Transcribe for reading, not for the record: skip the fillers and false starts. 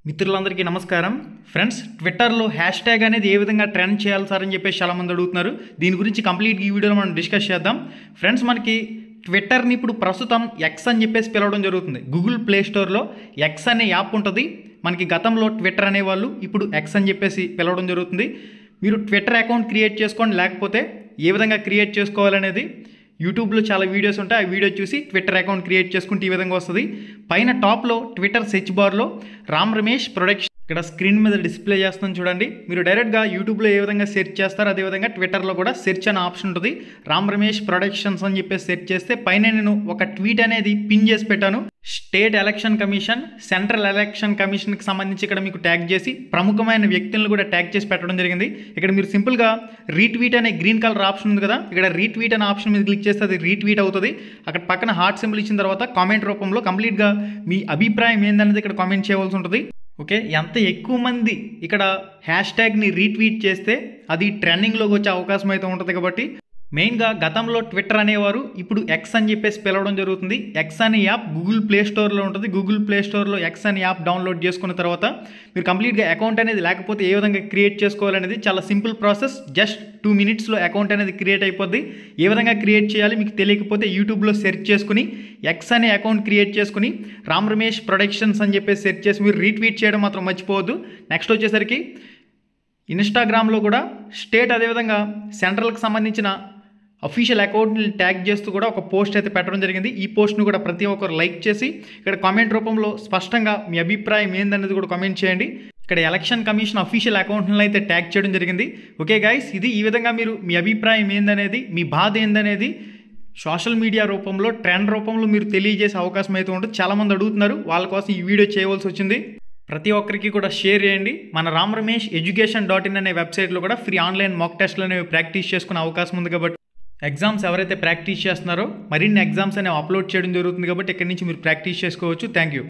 మిత్రులందరికీ నమస్కారం ఫ్రెండ్స్. ట్విట్టర్లో హ్యాష్ ట్యాగ్ అనేది ఏ విధంగా ట్రెండ్ చేయాలి సార్ అని చెప్పేసి చాలామంది అడుగుతున్నారు. దీని గురించి కంప్లీట్ ఈ వీడియోలో మనం డిస్కస్ చేద్దాం. ఫ్రెండ్స్, మనకి ట్విట్టర్ని ఇప్పుడు ప్రస్తుతం ఎక్స్ అని చెప్పేసి పిలవడం జరుగుతుంది. గూగుల్ ప్లే స్టోర్లో ఎక్స్ అనే యాప్ ఉంటుంది. మనకి గతంలో ట్విట్టర్ అనేవాళ్ళు ఇప్పుడు ఎక్స్ అని చెప్పేసి పిలవడం జరుగుతుంది. మీరు ట్విట్టర్ అకౌంట్ క్రియేట్ చేసుకోండి, లేకపోతే ఏ విధంగా క్రియేట్ చేసుకోవాలనేది యూట్యూబ్లో చాలా వీడియోస్ ఉంటాయి. ఆ వీడియో చూసి ట్విట్టర్ అకౌంట్ క్రియేట్ చేసుకుంటే ఈ విధంగా వస్తుంది. పైన టాప్లో ట్విట్టర్ సెర్చ్ బార్లో రామ్ రమేష్ ప్రొడక్షన్ ఇక్కడ స్క్రీన్ మీద డిస్ప్లే చేస్తాను చూడండి. మీరు డైరెక్ట్గా యూట్యూబ్లో ఏ విధంగా సెర్చ్ చేస్తారో అదేవిధంగా ట్విట్టర్లో కూడా సెర్చ్ అనే ఆప్షన్ ఉంటుంది. రామ్ రమేష్ ప్రొడక్షన్స్ అని చెప్పేసి సెర్చ్ చేస్తే పైన నేను ఒక ట్వీట్ అనేది పిన్ చేసి పెట్టాను. State election commission, central election కమిషన్కి సంబంధించి ఇక్కడ మీకు ట్యాగ్ చేసి ప్రముఖమైన వ్యక్తులను కూడా ట్యాగ్ చేసి పెట్టడం జరిగింది. ఇక్కడ మీరు సింపుల్గా రీట్వీట్ అనే గ్రీన్ కలర్ ఆప్షన్ ఉంది కదా, ఇక్కడ రీట్వీట్ అనే ఆప్షన్ మీద క్లిక్ చేస్తే అది రీట్వీట్ అవుతుంది. అక్కడ పక్కన హార్ట్ సింబల్ ఇచ్చిన తర్వాత కామెంట్ రూపంలో కంప్లీట్గా మీ అభిప్రాయం ఏందనేది ఇక్కడ కామెంట్ చేయవలసి ఉంటుంది. ఓకే, ఎంత ఎక్కువ మంది ఇక్కడ హ్యాష్ ట్యాగ్ని రీట్వీట్ చేస్తే అది ట్రెండింగ్లోకి వచ్చే అవకాశం అయితే ఉంటుంది. కాబట్టి మెయిన్గా గతంలో ట్విట్టర్ అనేవారు ఇప్పుడు ఎక్స్ అని చెప్పేసి పిలవడం జరుగుతుంది. ఎక్స్ అనే యాప్ గూగుల్ ప్లే స్టోర్లో ఉంటుంది. గూగుల్ ప్లే స్టోర్లో ఎక్స్ అనే యాప్ డౌన్లోడ్ చేసుకున్న తర్వాత మీరు కంప్లీట్గా అకౌంట్ అనేది లేకపోతే ఏ విధంగా క్రియేట్ చేసుకోవాలనేది చాలా సింపుల్ ప్రాసెస్. జస్ట్ 2 minutesలో అకౌంట్ అనేది క్రియేట్ అయిపోద్ది. ఏ విధంగా క్రియేట్ చేయాలి మీకు తెలియకపోతే యూట్యూబ్లో సెర్చ్ చేసుకుని ఎక్స్ అనే అకౌంట్ క్రియేట్ చేసుకుని రామ్ రమేష్ ప్రొడక్షన్స్ అని చెప్పేసి సెర్చ్ చేసి మీరు రీట్వీట్ చేయడం మాత్రం మర్చిపోవద్దు. నెక్స్ట్ వచ్చేసరికి ఇన్స్టాగ్రామ్లో కూడా స్టేట్ అదేవిధంగా సెంట్రల్కి సంబంధించిన అఫీషియల్ అకౌంట్ని ట్యాగ్ చేస్తూ కూడా ఒక పోస్ట్ అయితే పెట్టడం జరిగింది. ఈ పోస్ట్ను కూడా ప్రతి ఒక్కరు లైక్ చేసి ఇక్కడ కామెంట్ రూపంలో స్పష్టంగా మీ అభిప్రాయం ఏందనేది కూడా కామెంట్ చేయండి. ఇక్కడ ఎలక్షన్ కమిషన్ అఫీషియల్ అకౌంట్ని అయితే ట్యాగ్ చేయడం జరిగింది. ఓకే గైస్, ఇది ఈ విధంగా మీరు మీ అభిప్రాయం ఏందనేది, మీ బాధ ఏందనేది సోషల్ మీడియా రూపంలో ట్రెండ్ రూపంలో మీరు తెలియజేసే అవకాశం అయితే ఉంటుంది. చాలామంది అడుగుతున్నారు, వాళ్ళ కోసం ఈ వీడియో చేయవలసి వచ్చింది. ప్రతి ఒక్కరికి కూడా షేర్ చేయండి. మన రామ్ రమేష్ education.in అనే వెబ్సైట్లో కూడా ఫ్రీ ఆన్లైన్ మాక్ టెస్ట్లు అనేవి ప్రాక్టీస్ చేసుకునే అవకాశం ఉంది. కాబట్టి ఎగ్జామ్స్ ఎవరైతే ప్రాక్టీస్ చేస్తున్నారో మరిన్ని ఎగ్జామ్స్ అనేవి అప్లోడ్ చేయడం జరుగుతుంది. కాబట్టి ఇక్కడి నుంచి మీరు ప్రాక్టీస్ చేసుకోవచ్చు. Thank you.